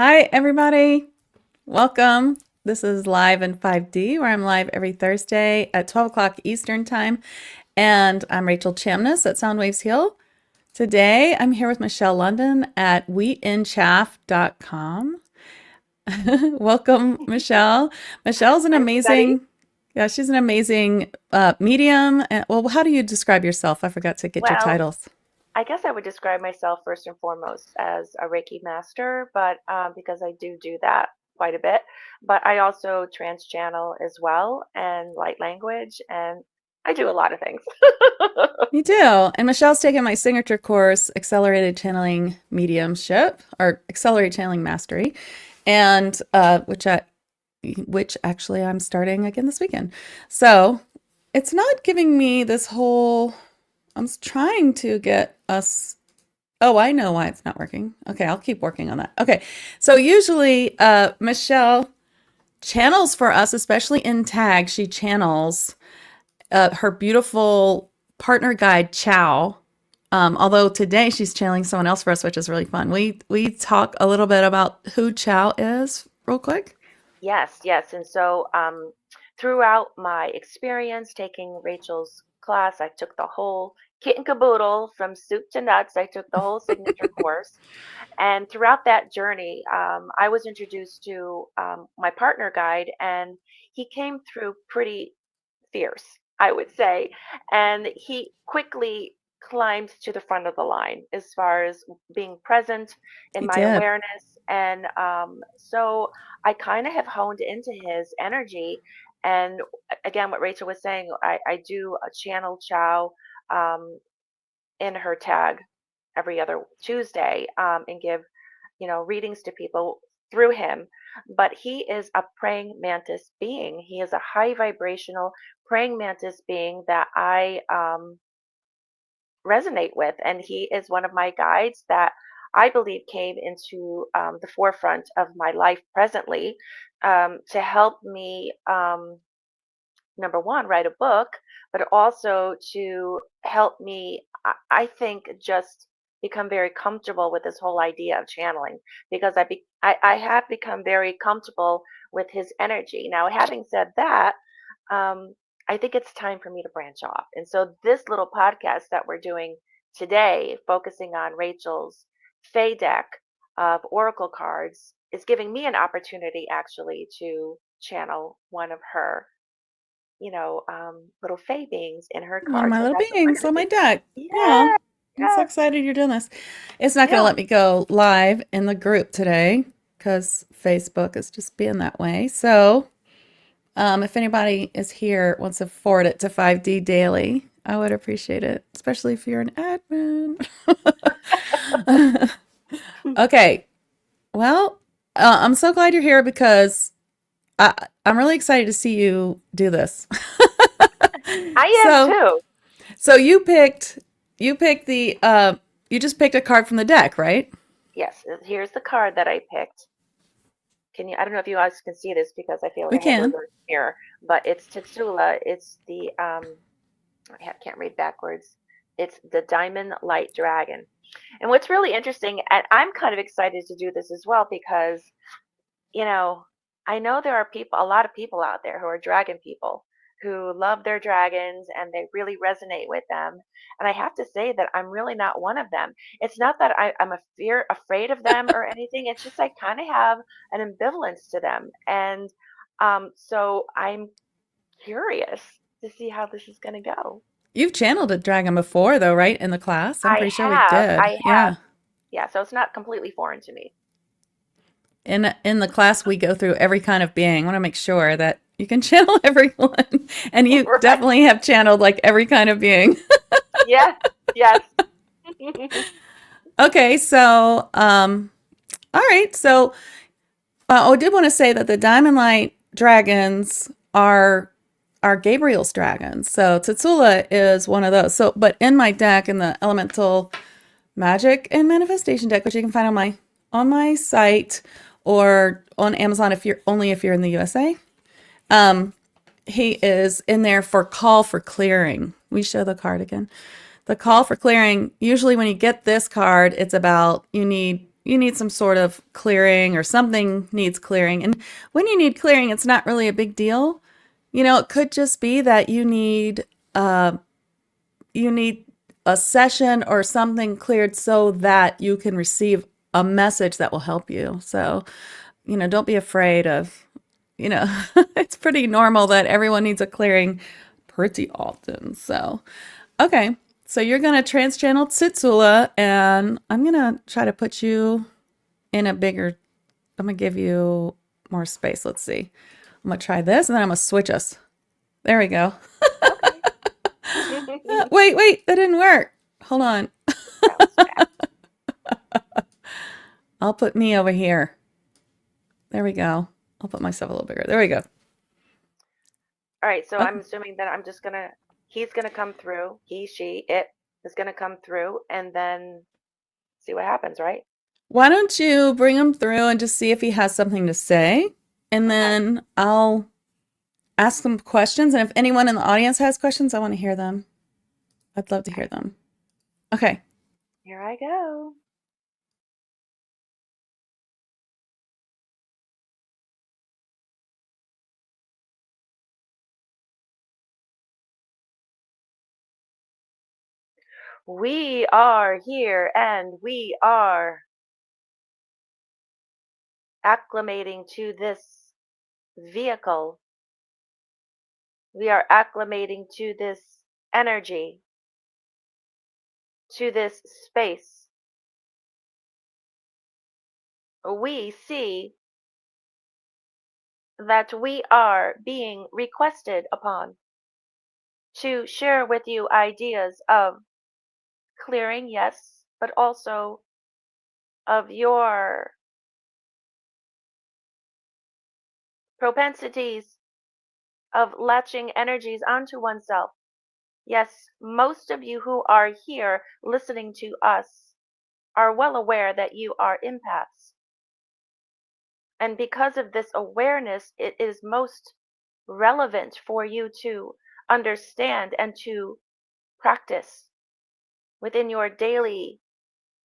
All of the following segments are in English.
Hi, everybody. Welcome. This is Live in 5D, where I'm live every Thursday at 12 o'clock Eastern Time. And I'm Rachel Chamness at Soundwaves Heal. Today, I'm here with Michele London at wheatandchaff.com. Welcome, Michele. Michelle's an Hi, everybody. amazing, yeah, she's an amazing medium. Well, how do you describe yourself? I forgot to get your Well, titles. I guess I would describe myself first and foremost as a Reiki master, but because I do that quite a bit. But I also trance-channel as well and light language, and I do a lot of things. You do. And Michelle's taken my signature course, Accelerated Channeling Mediumship, or Accelerated Channeling Mastery, and which actually I'm starting again this weekend. So it's not giving me this whole. I'm trying to get us. Oh, I know why it's not working. Okay, I'll keep working on that. Okay, so usually Michele channels for us, especially in tag. She channels her beautiful partner guide, Chow. Although today she's channeling someone else for us, which is really fun. We talk a little bit about who Chow is, real quick. Yes, yes. And so throughout my experience taking Rachel's class, I took the whole kit and caboodle from soup to nuts. I took the whole signature course. And throughout that journey, I was introduced to my partner guide, and he came through pretty fierce, I would say. And he quickly climbed to the front of the line as far as being present in He my did. awareness. And so I kind of have honed into his energy. And again, what Rachel was saying, I do a channel chow um, in her tag every other Tuesday and give readings to people through him. But he is a praying mantis being. He is a high vibrational praying mantis being that I resonate with. And he is one of my guides that I believe came into the forefront of my life presently to help me, number one, write a book, but also to help me, I think, just become very comfortable with this whole idea of channeling because I have become very comfortable with his energy. Now, having said that, um, I think it's time for me to branch off. And so this little podcast that we're doing today, focusing on Rachel's Fey deck of Oracle cards, is giving me an opportunity actually to channel one of her little Fey beings in her One of card. my So little that's what we're beings going on to my do. deck. Oh, Yeah, I'm so yeah, excited you're doing this. It's not going to yeah. let me go live in the group today because Facebook is just being that way. So if anybody is here, wants to forward it to 5D Daily, I would appreciate it, especially if you're an admin. Okay. Well, I'm so glad you're here because I, I'm really excited to see you do this. I am So, too. so you picked the you just picked a card from the deck, right? Yes, here's the card that I picked. I don't know if you guys can see this because I feel like We I have a can. reverse mirror, but it's Tsitzula. It's the, can't read backwards. It's the Diamond Light Dragon. And what's really interesting, and I'm kind of excited to do this as well because you know, I know there are a lot of people out there who are dragon people who love their dragons and they really resonate with them. And I have to say that I'm really not one of them. It's not that I'm afraid of them or anything. It's just I kind of have an ambivalence to them. And so I'm curious to see how this is going to go. You've channeled a dragon before, though, right? In the class, I'm I pretty sure we have, did. I have, Yeah. yeah. So it's not completely foreign to me. In the class, we go through every kind of being. I want to make sure that you can channel everyone, and you Right? definitely have channeled like every kind of being. Yes, yes. Okay, so all right, so I did want to say that the Diamond Light dragons are Gabriel's dragons. So Tsitzula is one of those. So, but in my deck, in the Elemental Magic and Manifestation deck, which you can find on my site or on Amazon if you're in the USA, he is in there for call for clearing. We show the card again. The call for clearing. Usually, when you get this card, it's about you need you need some sort of clearing or something needs clearing. And when you need clearing, it's not really a big deal. You know, it could just be that uh you need a session or something cleared so that you can receive a message that will help you. So, you know, don't be afraid of, you know, it's pretty normal that everyone needs a clearing pretty often. So, okay. So you're going to trans-channel Tsitzula, and I'm going to try to put you in a bigger, I'm going to give you more space. Let's see. I'm going to try this, and then I'm going to switch us. There we go. Okay. Wait, that didn't work. Hold on. Bounce back. I'll put me over here. There we go. I'll put myself a little bigger. There we go. All right, so I'm Okay. assuming that he's gonna come through, he, she, it is gonna come through and then see what happens, right? Why don't you bring him through and just see if he has something to say? And Okay. then I'll ask them questions. And if anyone in the audience has questions, I want to hear them. I'd love to Okay. hear them. Okay. Here I go. We are here and we are acclimating to this vehicle. We are acclimating to this energy, to this space. We see that we are being requested upon to share with you ideas of clearing, yes, but also of your propensities of latching energies onto oneself. Yes, most of you who are here listening to us are well aware that you are empaths. And because of this awareness, it is most relevant for you to understand and to practice within your daily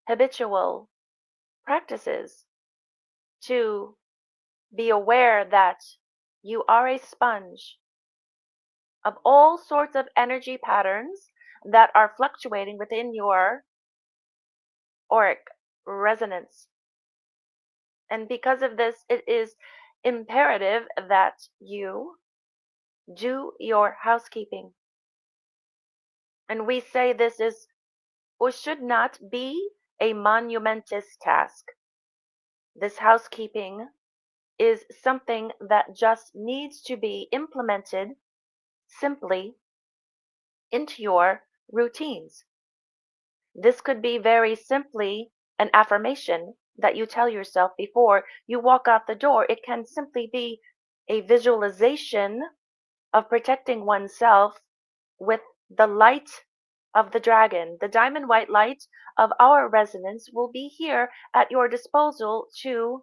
habitual practices to be aware that you are a sponge of all sorts of energy patterns that are fluctuating within your auric resonance. And because of this, it is imperative that you do your housekeeping. And we say this is or should not be a monumentous task. This housekeeping is something that just needs to be implemented simply into your routines. This could be very simply an affirmation that you tell yourself before you walk out the door. It can simply be a visualization of protecting oneself with the light of the dragon. The diamond white light of our resonance will be here at your disposal to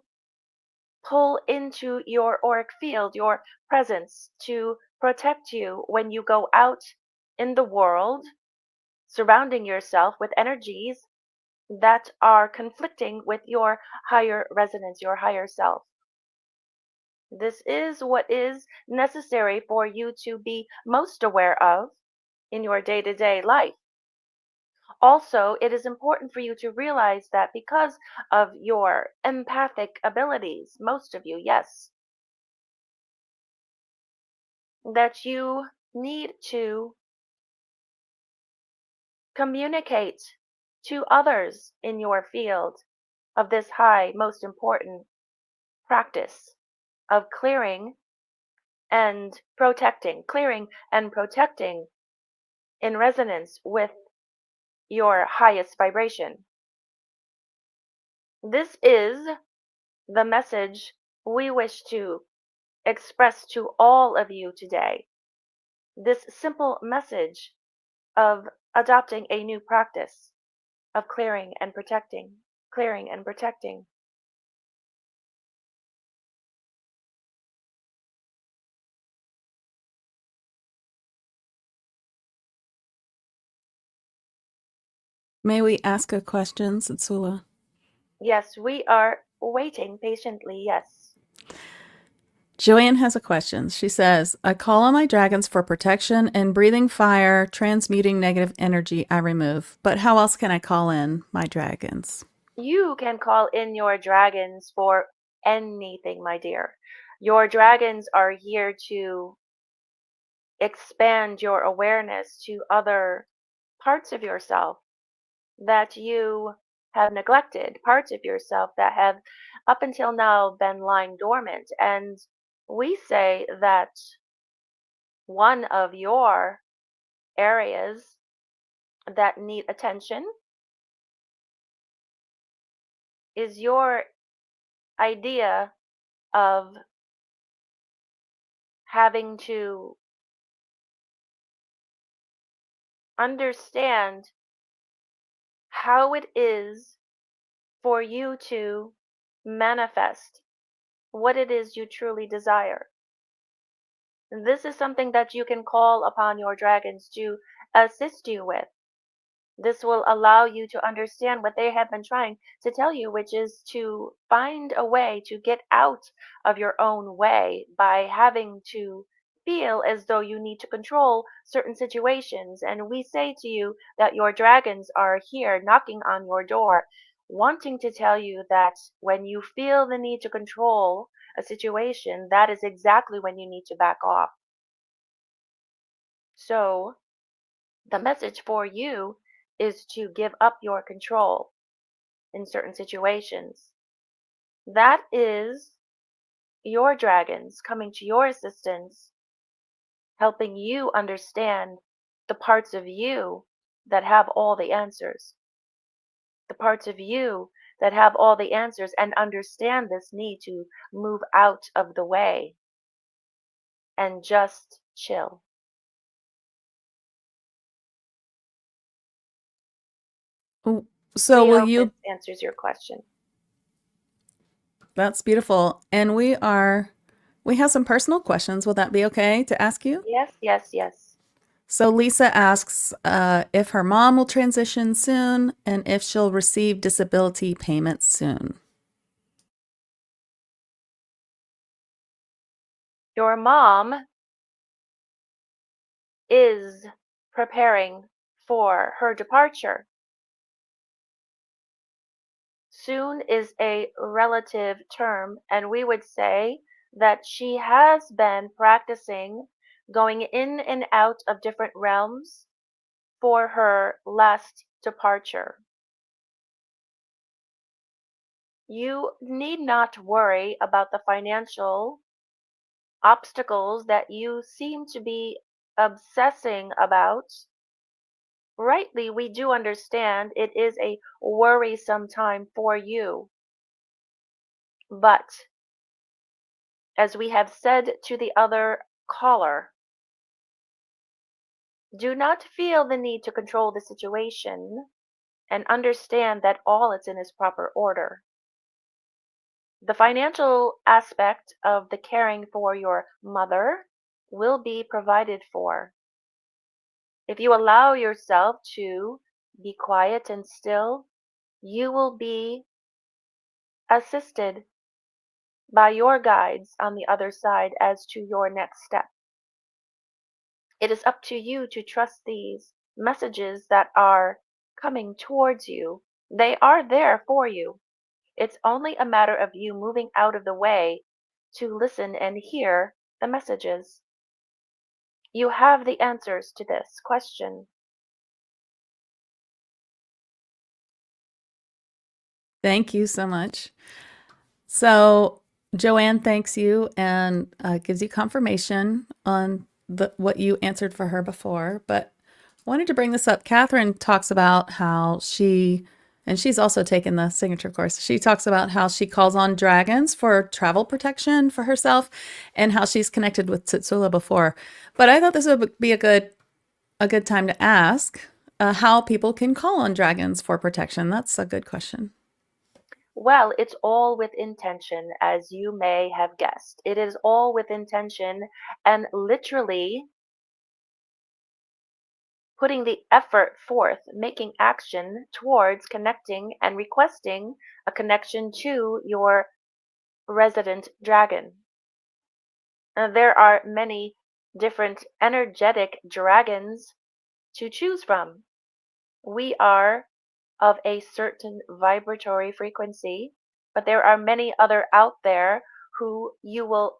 pull into your auric field, your presence, to protect you when you go out in the world, surrounding yourself with energies that are conflicting with your higher resonance, your higher self. This is what is necessary for you to be most aware of in your day to day life. Also, it is important for you to realize that because of your empathic abilities, most of you, yes, that you need to communicate to others in your field of this high, most important practice of clearing and protecting in resonance with your highest vibration. This is the message we wish to express to all of you today. This simple message of adopting a new practice of clearing and protecting. May we ask a question, Satsula? Yes, we are waiting patiently. Yes. Joanne has a question. She says, I call on my dragons for protection and breathing fire, transmuting negative energy I remove. But how else can I call in my dragons? You can call in your dragons for anything, my dear. Your dragons are here to expand your awareness to other parts of yourself that you have neglected, parts of yourself that have up until now been lying dormant. And we say that one of your areas that need attention is your idea of having to understand how it is for you to manifest what it is you truly desire. This is something that you can call upon your dragons to assist you with. This will allow you to understand what they have been trying to tell you, which is to find a way to get out of your own way by having to feel as though you need to control certain situations. And we say to you that your dragons are here knocking on your door, wanting to tell you that when you feel the need to control a situation, that is exactly when you need to back off. So, the message for you is to give up your control in certain situations. That is your dragons coming to your assistance, helping you understand the parts of you that have all the answers. The parts of you that have all the answers and understand this need to move out of the way and just chill. So We will hope this you? answers your question. That's beautiful. And we have some personal questions. Will that be okay to ask you? Yes, yes, yes. So Lisa asks if her mom will transition soon and if she'll receive disability payments soon. Your mom is preparing for her departure. Soon is a relative term, and we would say that she has been practicing going in and out of different realms for her last departure. You need not worry about the financial obstacles that you seem to be obsessing about. Rightly, we do understand it is a worrisome time for you. But as we have said to the other caller, do not feel the need to control the situation and understand that all is in its proper order. The financial aspect of the caring for your mother will be provided for. If you allow yourself to be quiet and still, you will be assisted by your guides on the other side as to your next step. It is up to you to trust these messages that are coming towards you. They are there for you. It's only a matter of you moving out of the way to listen and hear the messages. You have the answers to this question. Thank you so much. So Joanne thanks you and gives you confirmation on what you answered for her before. But I wanted to bring this up. Catherine talks about how and she's also taken the signature course. She talks about how she calls on dragons for travel protection for herself and how she's connected with Tsitzula before. But I thought this would be a good time to ask how people can call on dragons for protection. That's a good question. Well, it's all with intention, as you may have guessed. It is all with intention, and literally, putting the effort forth, making action towards connecting and requesting a connection to your resident dragon. There are many different energetic dragons to choose from. We are of a certain vibratory frequency, but there are many other out there who you will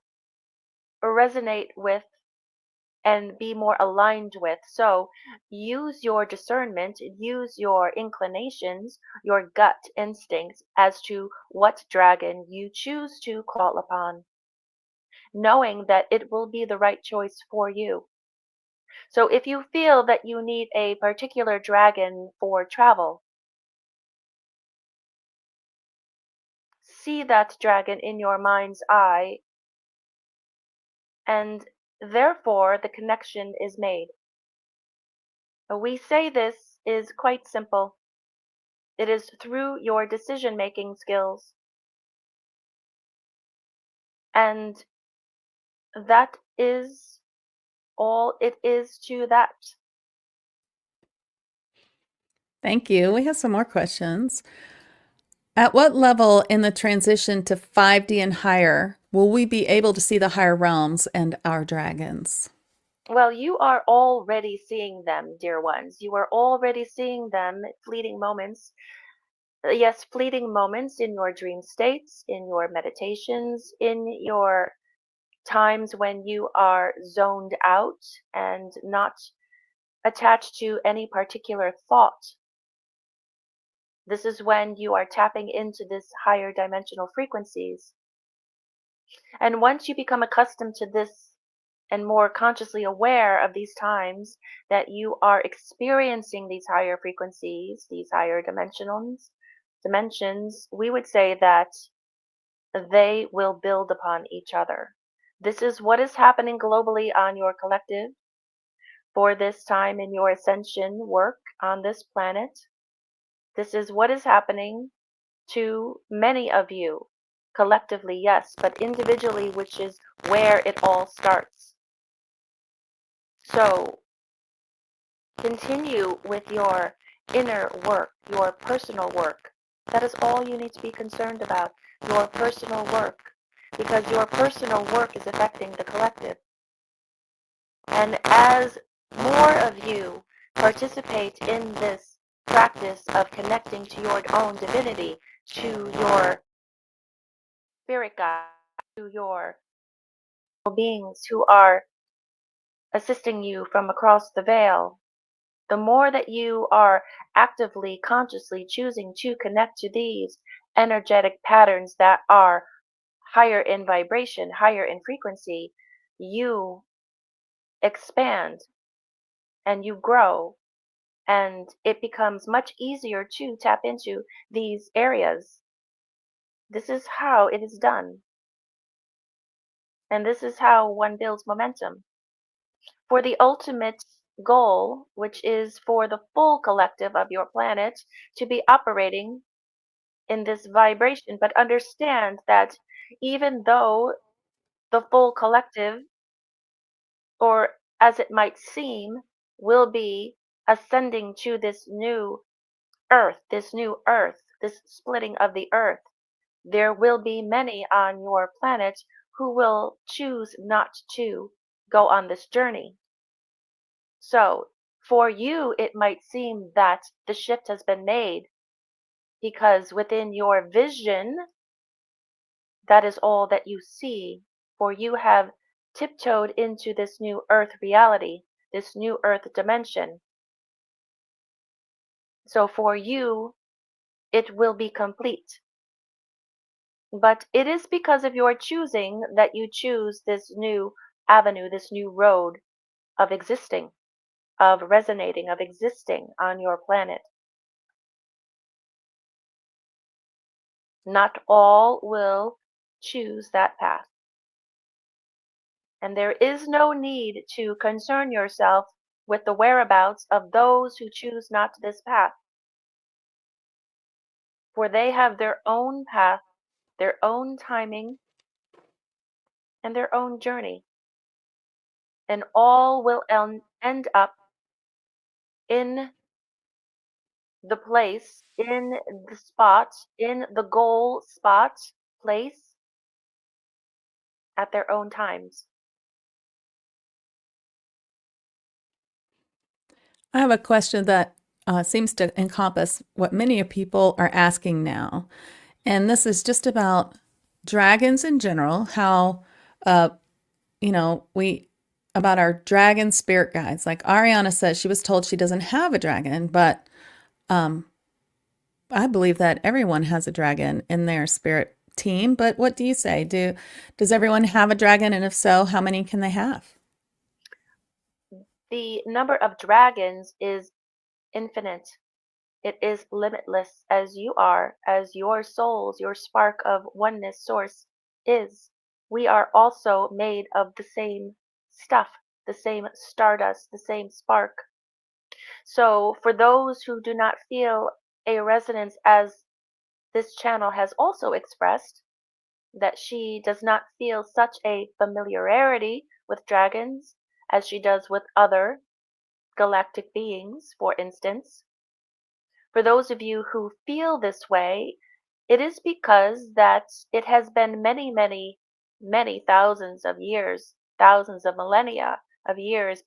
resonate with and be more aligned with. So use your discernment, use your inclinations, your gut instincts as to what dragon you choose to call upon, knowing that it will be the right choice for you. So if you feel that you need a particular dragon for travel, see that dragon in your mind's eye, and therefore the connection is made. We say this is quite simple. It is through your decision making skills. And that is all it is to that. Thank you. We have some more questions. At what level in the transition to 5D and higher will we be able to see the higher realms and our dragons? Well, you are already seeing them, dear ones. You are already seeing them, fleeting moments. Yes, fleeting moments in your dream states, in your meditations, in your times when you are zoned out and not attached to any particular thought. This is when you are tapping into this higher dimensional frequencies. And once you become accustomed to this and more consciously aware of these times that you are experiencing these higher frequencies, these higher dimensions, we would say that they will build upon each other. This is what is happening globally on your collective for this time in your ascension work on this planet. This is what is happening to many of you collectively, yes, but individually, which is where it all starts. So continue with your inner work, your personal work. That is all you need to be concerned about, your personal work, because your personal work is affecting the collective. And as more of you participate in this practice of connecting to your own divinity, to your spirit guide, to your beings who are assisting you from across the veil, the more that you are actively, consciously choosing to connect to these energetic patterns that are higher in vibration, higher in frequency, you expand and you grow, and it becomes much easier to tap into these areas. This is how it is done, and this is how one builds momentum. For the ultimate goal, which is for the full collective of your planet to be operating in this vibration, but understand that even though the full collective, or as it might seem, will be ascending to this new earth, this splitting of the earth, there will be many on your planet who will choose not to go on this journey. So, for you, it might seem that the shift has been made because within your vision, that is all that you see, for you have tiptoed into this new earth reality, this new earth dimension. So, for you, it will be complete. But it is because of your choosing that you choose this new avenue, this new road of existing, of resonating, of existing on your planet. Not all will choose that path. And there is no need to concern yourself with the whereabouts of those who choose not this path, for they have their own path, their own timing, and their own journey. And all will end up in the place, in the spot, in the goal spot, place at their own times. I have a question that seems to encompass what many people are asking now. And this is just about dragons in general, how, uh, we, about our dragon spirit guides. Like Ariana says, she was told she doesn't have a dragon, but um, I believe that everyone has a dragon in their spirit team. But what do you say? Does everyone have a dragon? And if so, how many can they have? The number of dragons is infinite. It is limitless as you are, as your souls, your spark of oneness source is. We are also made of the same stuff, the same stardust, the same spark. So, for those who do not feel a resonance, as this channel has also expressed, that she does not feel such a familiarity with dragons as she does with other galactic beings, for instance. For those of you who feel this way, it is because that it has been many, many, many thousands of years, thousands of millennia of years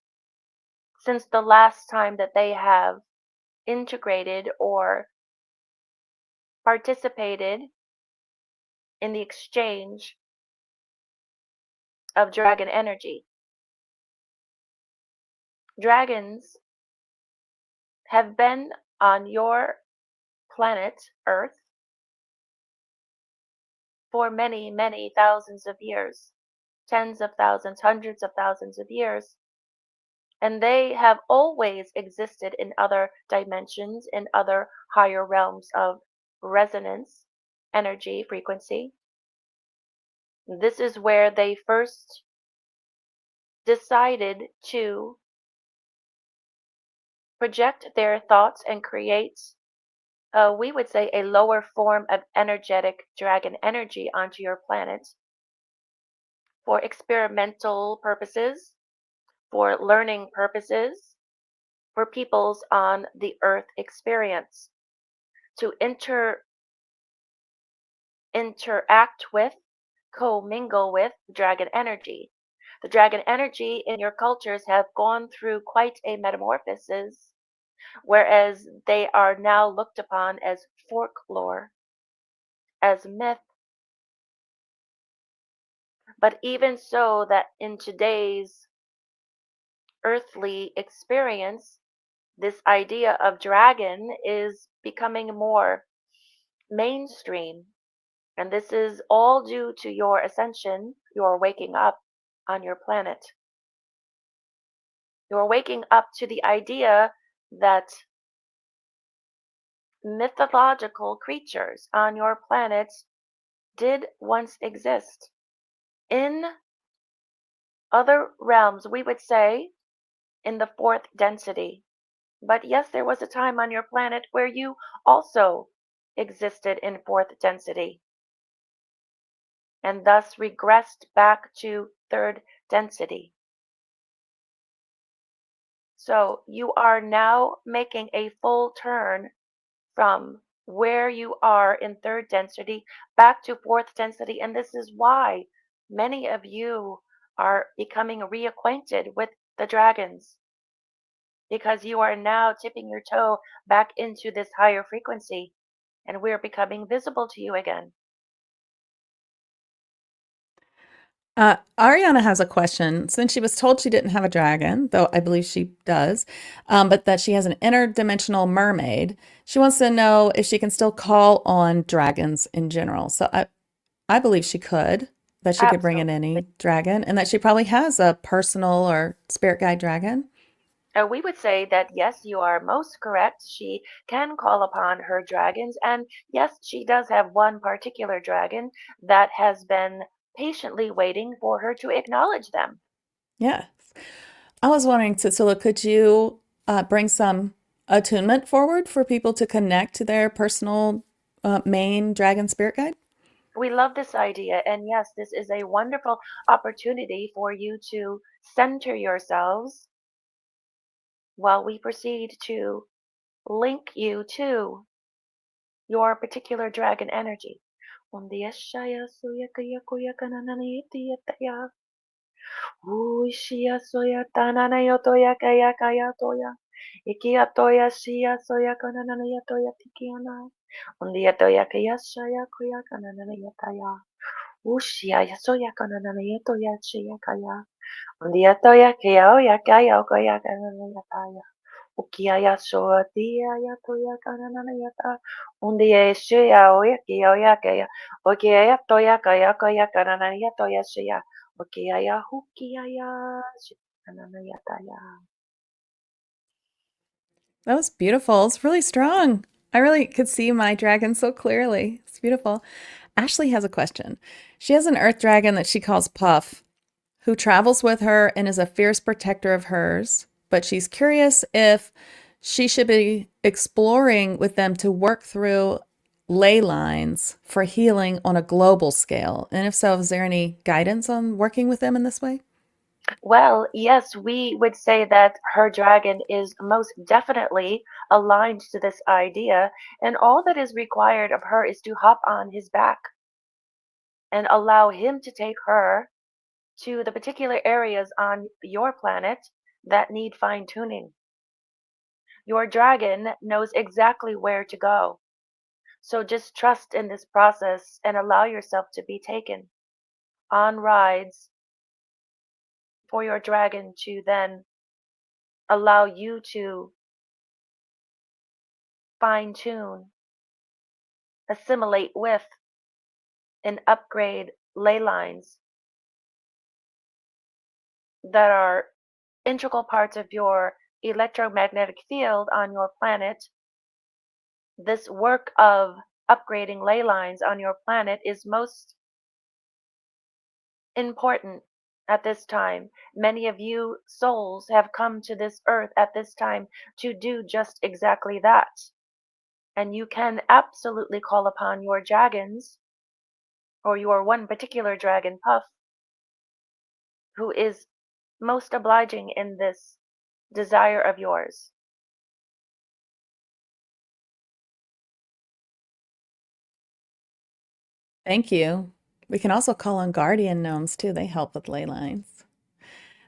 since the last time that they have integrated or participated in the exchange of dragon energy. Dragons have been on your planet Earth for many, many thousands of years, tens of thousands, hundreds of thousands of years. And they have always existed in other dimensions, in other higher realms of resonance, energy, frequency. This is where they first decided to project their thoughts and create, we would say, a lower form of energetic dragon energy onto your planet for experimental purposes, for learning purposes, for people's on the earth experience, to interact with, co-mingle with dragon energy. The dragon energy in your cultures have gone through quite a metamorphosis, whereas they are now looked upon as folklore, as myth. But even so, that in today's earthly experience, this idea of dragon is becoming more mainstream. And this is all due to your ascension, your waking up on your planet. You're waking up to the idea that mythological creatures on your planet did once exist. In other realms, we would say in the fourth density. But yes, there was a time on your planet where you also existed in fourth density and thus regressed back to third density. So you are now making a full turn from where you are in third density back to fourth density. And this is why many of you are becoming reacquainted with the dragons, because you are now tipping your toe back into this higher frequency and we're becoming visible to you again. Ariana has a question. Since she was told she didn't have a dragon, though I believe she does, but that she has an interdimensional mermaid, she wants to know if she can still call on dragons in general. So I believe she could, that she could bring in Absolutely. any dragon, and that she probably has a personal or spirit guide dragon. We would say that yes, you are most correct. She can call upon her dragons, and yes, she does have one particular dragon that has been patiently waiting for her to acknowledge them. Yeah. I was wondering, Tsitzula, could you bring some attunement forward for people to connect to their personal main dragon spirit guide? We love this idea, and yes, this is a wonderful opportunity for you to center yourselves while we proceed to link you to your particular dragon energy. Ushia soya tanana yotoya kaya kaya toya. Ikia toya shia soya kanana yatoya tikiana. Undia toya kaya shaya koya kanana yataya. Ushia yasoya kanana yatoya shia kaya. Undia toya kaya oya kaya koya kanana yataya. Ukia yasoa tia yatoya kanana yata. Undia shia oya kaya oya kaya. Ukia yatoya kaya koya kanana yatoya shia. Okiaya hukiaya shikananayataya. That was beautiful. It's really strong. I really could see my dragon so clearly. It's beautiful. Ashley has a question. She has an earth dragon that she calls Puff, who travels with her and is a fierce protector of hers, but she's curious if she should be exploring with them to work through ley lines for healing on a global scale. And if so, is there any guidance on working with them in this way? Well, yes, we would say that her dragon is most definitely aligned to this idea, and all that is required of her is to hop on his back and allow him to take her to the particular areas on your planet that need fine tuning. Your dragon knows exactly where to go. So just trust in this process and allow yourself to be taken on rides for your dragon to then allow you to fine tune, assimilate with, and upgrade ley lines that are integral parts of your electromagnetic field on your planet. This work of upgrading ley lines on your planet is most important at this time. Many of you souls have come to this earth at this time to do just exactly that. And you can absolutely call upon your dragons or your one particular dragon, Puff, who is most obliging in this desire of yours. Thank you. We can also call on guardian gnomes too. They help with ley lines.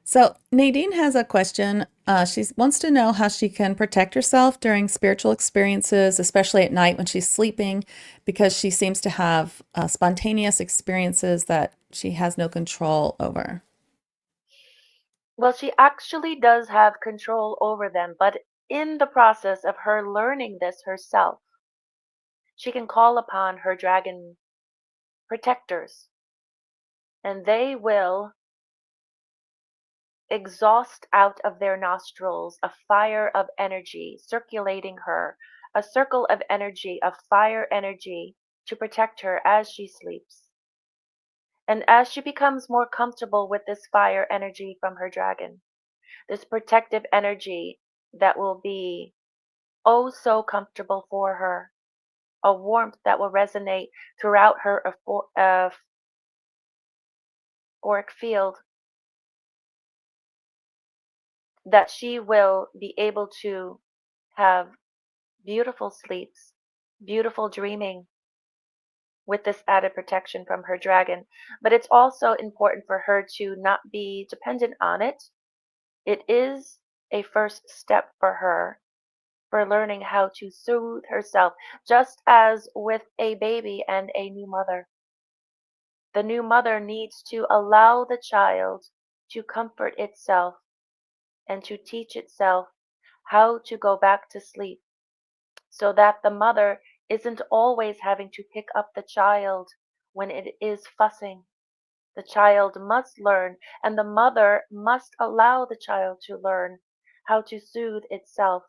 So Nadine has a question. She wants to know how she can protect herself during spiritual experiences, especially at night when she's sleeping, because she seems to have spontaneous experiences that she has no control over. Well, she actually does have control over them, but in the process of her learning this herself, she can call upon her dragon protectors, and they will exhaust out of their nostrils a fire of energy circulating her, a circle of energy, of fire energy to protect her as she sleeps. And as she becomes more comfortable with this fire energy from her dragon, this protective energy that will be oh so comfortable for her, a warmth that will resonate throughout her auric field, that she will be able to have beautiful sleeps, beautiful dreaming with this added protection from her dragon. But it's also important for her to not be dependent on it. It is a first step for her for learning how to soothe herself, just as with a baby and a new mother. The new mother needs to allow the child to comfort itself and to teach itself how to go back to sleep so that the mother isn't always having to pick up the child when it is fussing. The child must learn, and the mother must allow the child to learn how to soothe itself,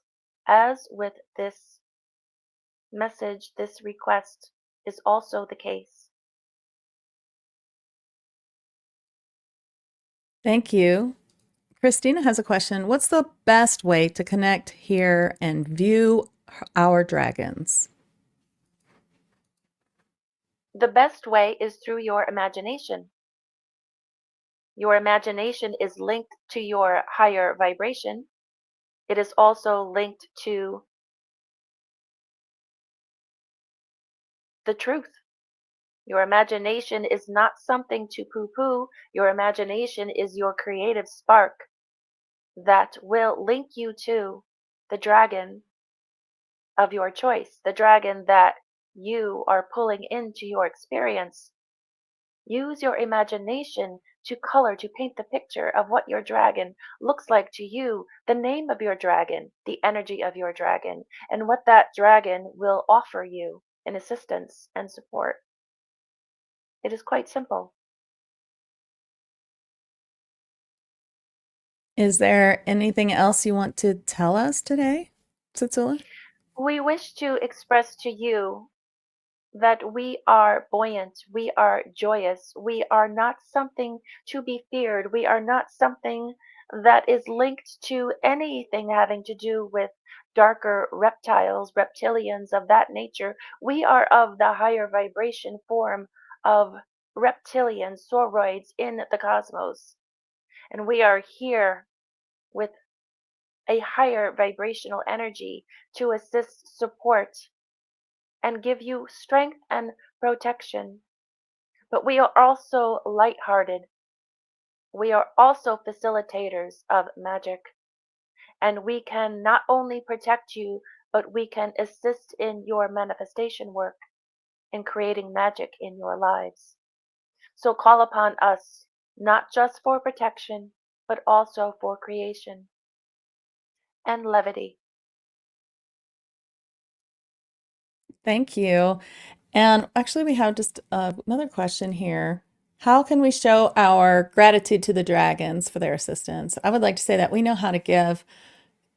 as with this message, this request is also the case. Thank you. Christina has a question. What's the best way to connect, hear, and view our dragons? The best way is through your imagination. Your imagination is linked to your higher vibration. It is also linked to the truth. Your imagination is not something to poo poo. Your imagination is your creative spark that will link you to the dragon of your choice, the dragon that you are pulling into your experience. Use your imagination to color, to paint the picture of what your dragon looks like to you, the name of your dragon, the energy of your dragon, and what that dragon will offer you in assistance and support. It is quite simple. Is there anything else you want to tell us today, Tsitzula? We wish to express to you that we are buoyant, we are joyous, we are not something to be feared, we are not something that is linked to anything having to do with darker reptiles, reptilians of that nature. We are of the higher vibration form of reptilians, sauroids in the cosmos. And we are here with a higher vibrational energy to assist, support, and give you strength and protection. But we are also light-hearted. We are also facilitators of magic. And we can not only protect you, but we can assist in your manifestation work in creating magic in your lives. So call upon us, not just for protection, but also for creation and levity. Thank you. And actually, we have just another question here. How can we show our gratitude to the dragons for their assistance? I would like to say that we know how to give,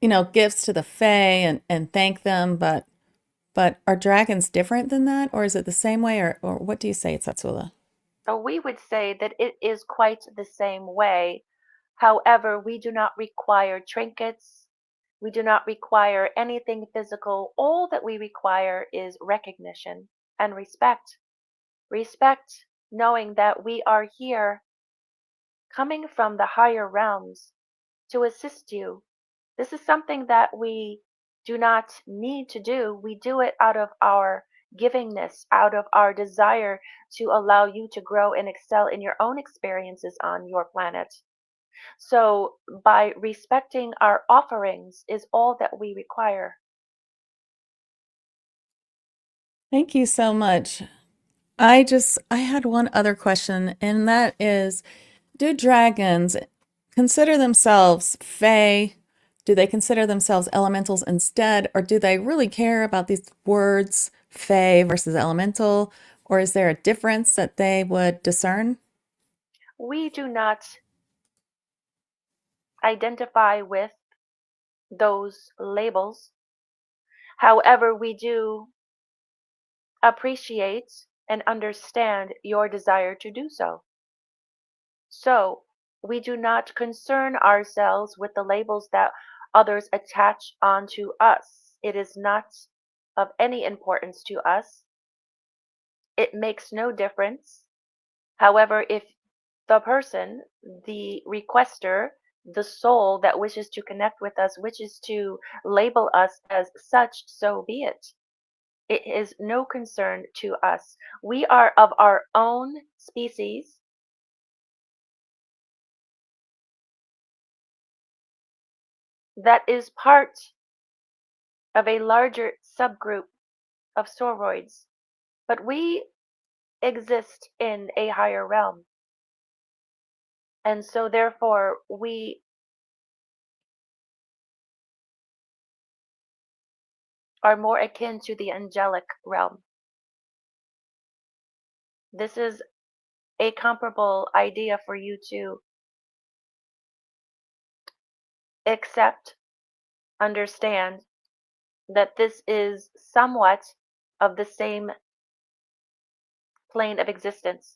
gifts to the Fae and thank them, but are dragons different than that, or is it the same way, or what do you say, Tsatsula? So we would say that it is quite the same way. However, we do not require trinkets. We do not require anything physical. All that we require is recognition and respect. Respect, knowing that we are here coming from the higher realms to assist you. This is something that we do not need to do. We do it out of our givingness, out of our desire to allow you to grow and excel in your own experiences on your planet. So, by respecting our offerings is all that we require. Thank you so much. I had one other question, and that is, do dragons consider themselves fae? Do they consider themselves elementals instead, or do they really care about these words, fae versus elemental? Or is there a difference that they would discern? We do not identify with those labels. However, we do appreciate and understand your desire to do so. So, we do not concern ourselves with the labels that others attach onto us. It is not of any importance to us. It makes no difference. However, if the person, the requester, the soul that wishes to connect with us, wishes to label us as such, so be it. It is no concern to us. We are of our own species that is part of a larger subgroup of soroids, but we exist in a higher realm. And so, therefore, we are more akin to the angelic realm. This is a comparable idea for you to accept, understand that this is somewhat of the same plane of existence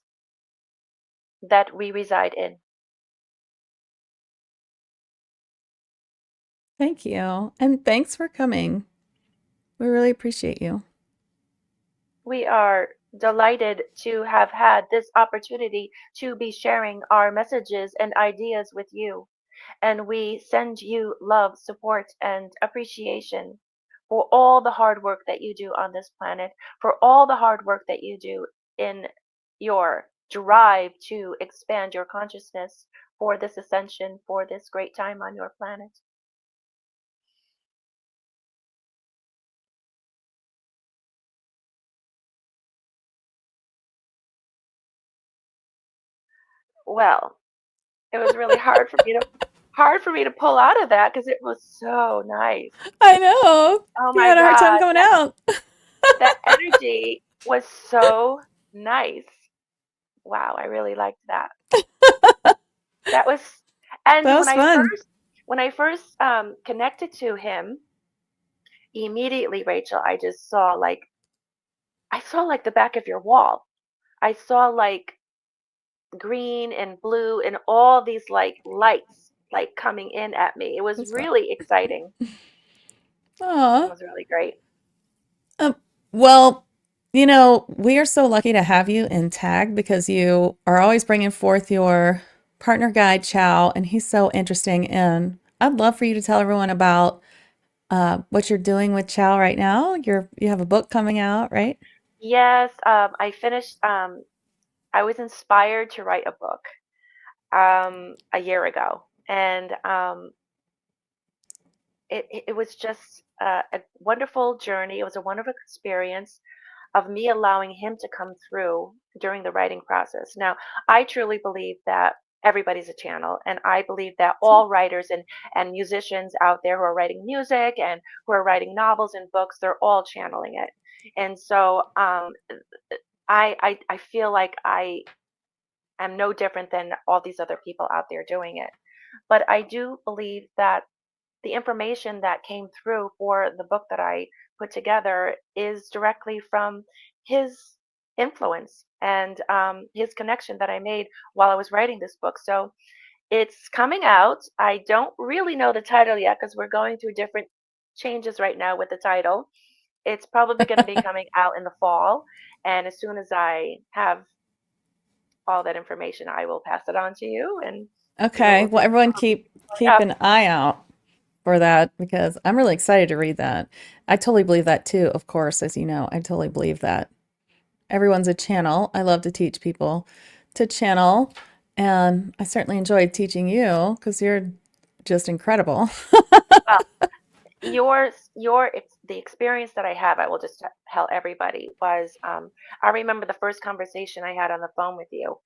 that we reside in. Thank you. And thanks for coming. We really appreciate you. We are delighted to have had this opportunity to be sharing our messages and ideas with you. And we send you love, support, and appreciation for all the hard work that you do on this planet, for all the hard work that you do in your drive to expand your consciousness for this ascension, for this great time on your planet. Well, it was really hard for me to pull out of that because it was so nice. I know. Oh You my had a hard time God, coming out. that energy was so nice. Wow, I really liked that. That was, and That was fun. when I first connected to him, immediately, Rachel, I saw like the back of your wall. I saw like green and blue and all these like lights like coming in at me. It was That's fun. really exciting. It Aw. was really great. Um, well, we are so lucky to have you in tag because you are always bringing forth your partner guide, Chow, and he's so interesting. And I'd love for you to tell everyone about what you're doing with Chow right now. You have a book coming out, right? Yes, I finished. I was inspired to write a book a year ago, and it was just a wonderful journey. It was a wonderful experience of me allowing him to come through during the writing process. Now, I truly believe that everybody's a channel, and I believe that all writers and musicians out there who are writing music and who are writing novels and books, they're all channeling it. And so I feel like I am no different than all these other people out there doing it. But I do believe that the information that came through for the book that I put together is directly from his influence and his connection that I made while I was writing this book. So it's coming out. I don't really know the title yet because we're going through different changes right now with the title. It's probably going to be coming out in the fall. And as soon as I have all that information, I will pass it on to you and Okay. you'll Well, just everyone keep up. an eye out for that because I'm really excited to read that. I totally believe that too, of course, as you know. I totally believe that. Everyone's a channel. I love to teach people to channel, and I certainly enjoyed teaching you because you're just incredible. Well, the experience that I have, I will just tell everybody, was I remember the first conversation I had on the phone with you.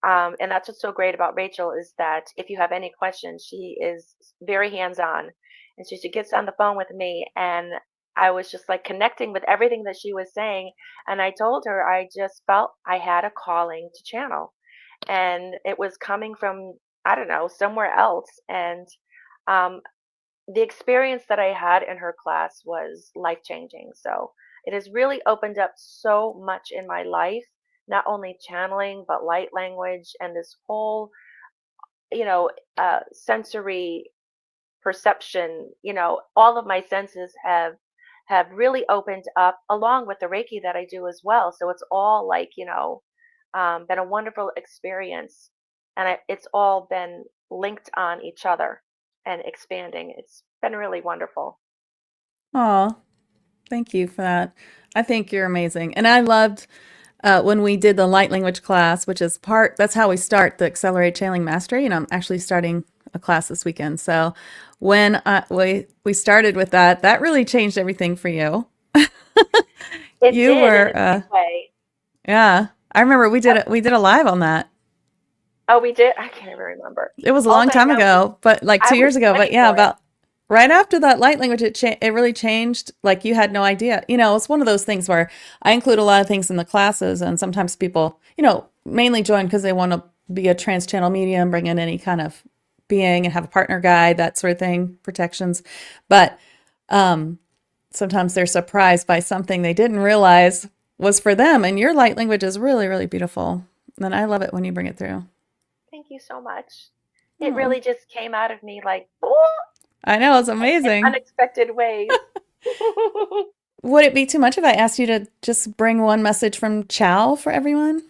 And that's what's so great about Rachel is that if you have any questions, she is very hands-on. And so she gets on the phone with me, and I was just like connecting with everything that she was saying. And I told her I just felt I had a calling to channel, and it was coming from, I don't know, somewhere else. And um, the experience that I had in her class was life changing. So it has really opened up so much in my life, not only channeling, but light language and this whole, you know, sensory perception. All of my senses have really opened up along with the Reiki that I do as well. So it's all like, been a wonderful experience, and it's all been linked on each other and expanding. It's been really wonderful. Oh, thank you for that. I think you're amazing. And I loved when we did the light language class, which is that's how we start the accelerated channeling mastery. And I'm actually starting a class this weekend. So when we started with that, that really changed everything for you. It You did in were, a big way. yeah. I remember Uh, we did a live on that. Oh, we did. I can't even remember. It was a All long I time know is ago, but like I 2 years was ago. But ready yeah, for it. about right after that light language, it really changed. Like you had no idea. It's one of those things where I include a lot of things in the classes, and sometimes people, mainly join because they want to be a trance-channel medium, bring in any kind of being, and have a partner guide, that sort of thing, protections. But um, sometimes they're surprised by something they didn't realize was for them. And your light language is really, really beautiful. And I love it when you bring it through. Thank you so much. It Oh, really just came out of me like, oh, I know, it's in amazing. unexpected ways. Would it be too much if I asked you to just bring one message from Chow for everyone?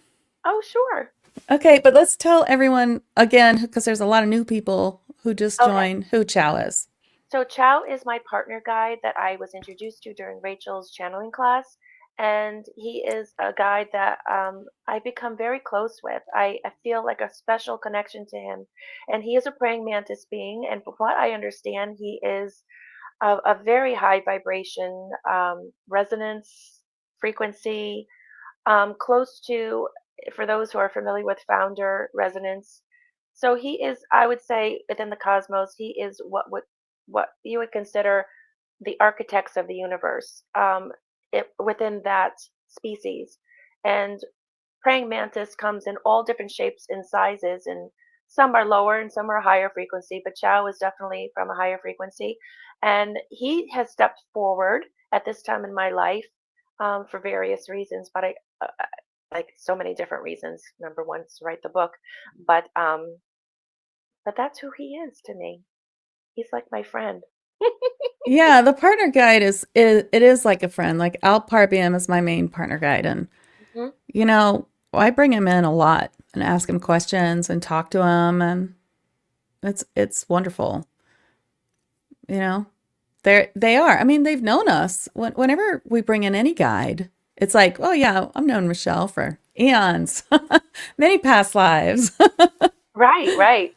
Oh, sure. Okay, but let's tell everyone again, because there's a lot of new people who just Okay. joined who Chow is. So Chow is my partner guide that I was introduced to during Rachel's channeling class. And he is a guide that I become very close with. I feel like a special connection to him. And he is a praying mantis being. And from what I understand, he is a very high vibration, resonance, frequency, close to, for those who are familiar with founder resonance. So he is, I would say, within the cosmos, he is what you would consider the architects of the universe, within that species. And praying mantis comes in all different shapes and sizes, and some are lower and some are higher frequency, but Chow is definitely from a higher frequency. And he has stepped forward at this time in my life, for various reasons, but like so many different reasons. Number one is to write the book, but that's who he is to me. He's like my friend. Yeah, the partner guide is it is like a friend. Like Alpar BM is my main partner guide, and Hmm. you know, I bring him in a lot and ask him questions and talk to him, and it's wonderful. You know, they are. I mean, they've known us. Whenever we bring in any guide, it's like, oh yeah, I've known Michele for eons, many past lives. Right, right.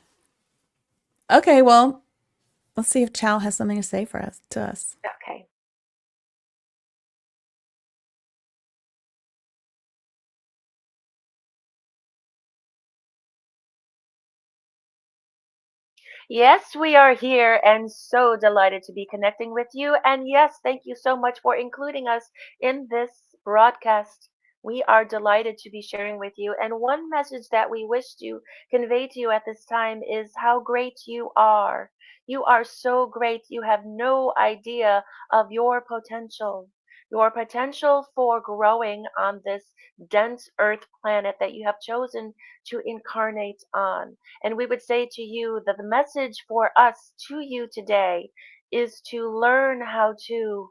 Okay, well, let's see if Chow has something to say for us to us. Okay. Yes, we are here and so delighted to be connecting with you. And yes, thank you so much for including us in this broadcast. We are delighted to be sharing with you. And one message that we wish to convey to you at this time is how great you are. You are so great. You have no idea of your potential for growing on this dense earth planet that you have chosen to incarnate on. And we would say to you that the message for us to you today is to learn how to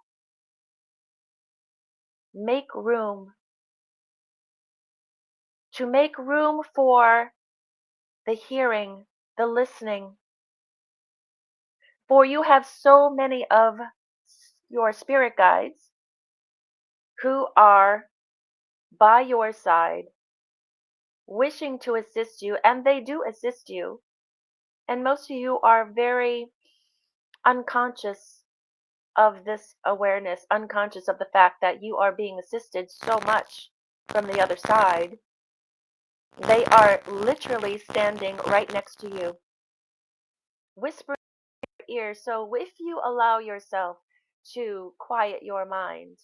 make room, to make room for the hearing, the listening. For you have so many of your spirit guides who are by your side, wishing to assist you, and they do assist you. And most of you are very unconscious of this awareness, unconscious of the fact that you are being assisted so much from the other side. They are literally standing right next to you, whispering in your ear. So if you allow yourself to quiet your mind,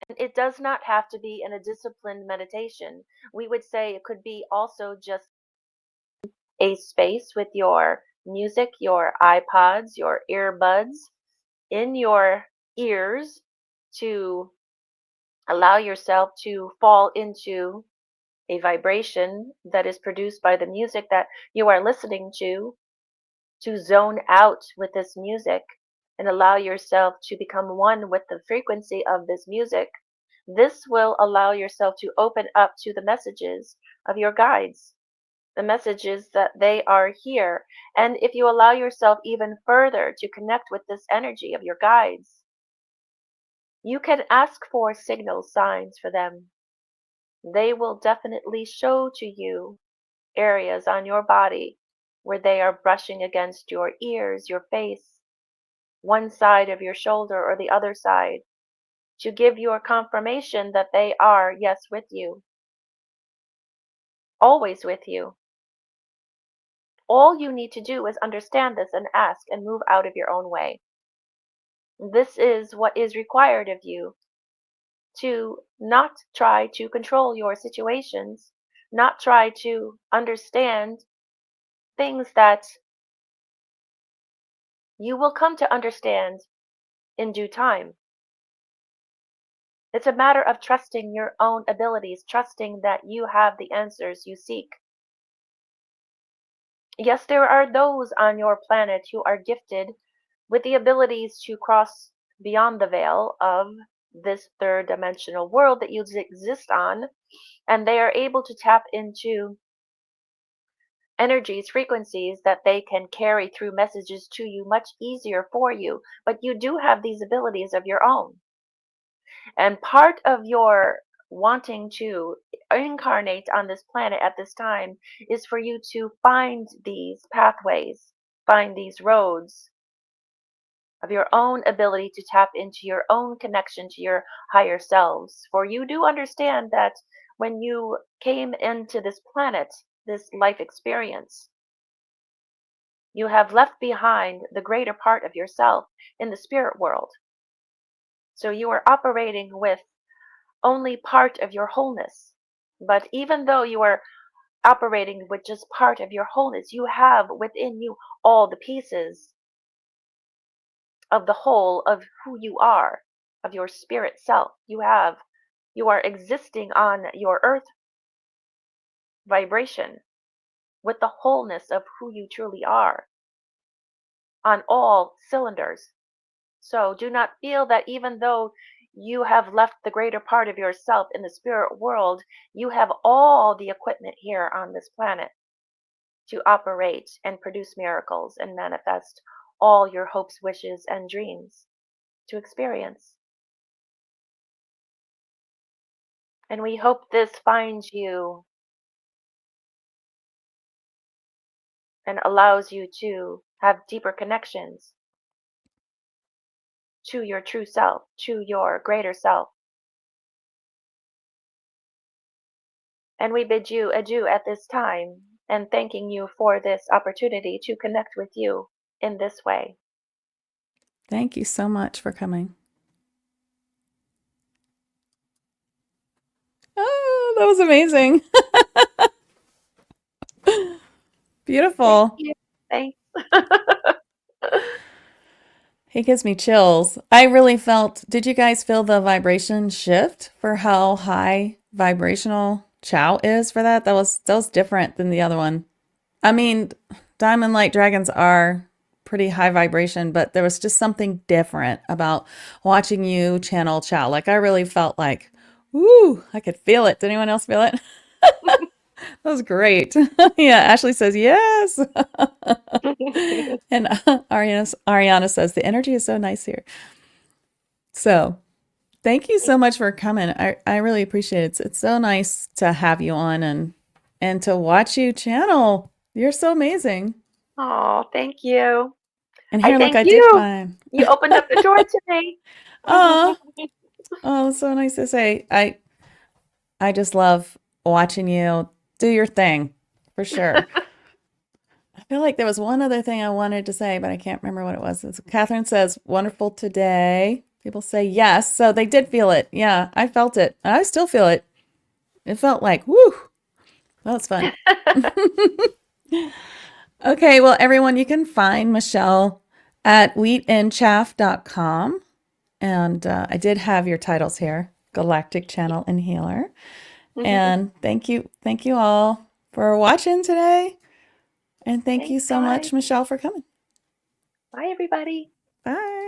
and it does not have to be in a disciplined meditation, we would say it could be also just a space with your music, your iPods, your earbuds in your ears to allow yourself to fall into a vibration that is produced by the music that you are listening to zone out with this music and allow yourself to become one with the frequency of this music. This will allow yourself to open up to the messages of your guides, the messages that they are here. And if you allow yourself even further to connect with this energy of your guides, you can ask for signal signs for them. They will definitely show to you areas on your body where they are brushing against your ears, your face, one side of your shoulder or the other side, to give you a confirmation that they are, yes, with you, always with you. All you need to do is understand this and ask and move out of your own way. This is what is required of you, to not try to control your situations, not try to understand things that you will come to understand in due time. It's a matter of trusting your own abilities, trusting that you have the answers you seek. Yes, there are those on your planet who are gifted with the abilities to cross beyond the veil of this third dimensional world that you exist on, and they are able to tap into energies, frequencies that they can carry through messages to you much easier for you. But you do have these abilities of your own. And part of your wanting to incarnate on this planet at this time is for you to find these pathways, find these roads of your own ability to tap into your own connection to your higher selves. For you do understand that when you came into this planet, this life experience, you have left behind the greater part of yourself in the spirit world. So you are operating with only part of your wholeness. But even though you are operating with just part of your wholeness, you have within you all the pieces of the whole of who you are, of your spirit self. You are existing on your earth vibration with the wholeness of who you truly are on all cylinders. So do not feel that even though you have left the greater part of yourself in the spirit world, you have all the equipment here on this planet to operate and produce miracles and manifest all your hopes, wishes, and dreams to experience. And we hope this finds you and allows you to have deeper connections to your true self, to your greater self. And we bid you adieu at this time and thanking you for this opportunity to connect with you in this way. Thank you so much for coming. Oh, that was amazing. Thank Beautiful. you. Thanks. He gives me chills. I really felt, did you guys feel the vibration shift for how high vibrational Chow is for that? That was different than the other one. I mean, Diamond Light Dragons are pretty high vibration, but there was just something different about watching you channel Chow. Like I really felt like, woo, I could feel it. Did anyone else feel it? That was great. Yeah, Ashley says yes. And Ariana says the energy is so nice here. So thank you so much for coming. I really appreciate it. It's so nice to have you on and to watch you channel. You're so amazing. Oh, thank you. And I here, look, thank I did you. mine. You opened up the door to me. Oh, oh, so nice to say. I just love watching you do your thing for sure. I feel like there was one other thing I wanted to say, but I can't remember what it was. Catherine says, wonderful today. People say yes. So they did feel it. Yeah, I felt it. And I still feel it. It felt like, whoo, that was fun. Okay, well, everyone, you can find Michele at wheatandchaff.com. And I did have your titles here, Galactic Channel and Healer. And thank you all for watching today. And thank you Thanks, so guys. much, Michele, for coming. Bye, everybody. Bye.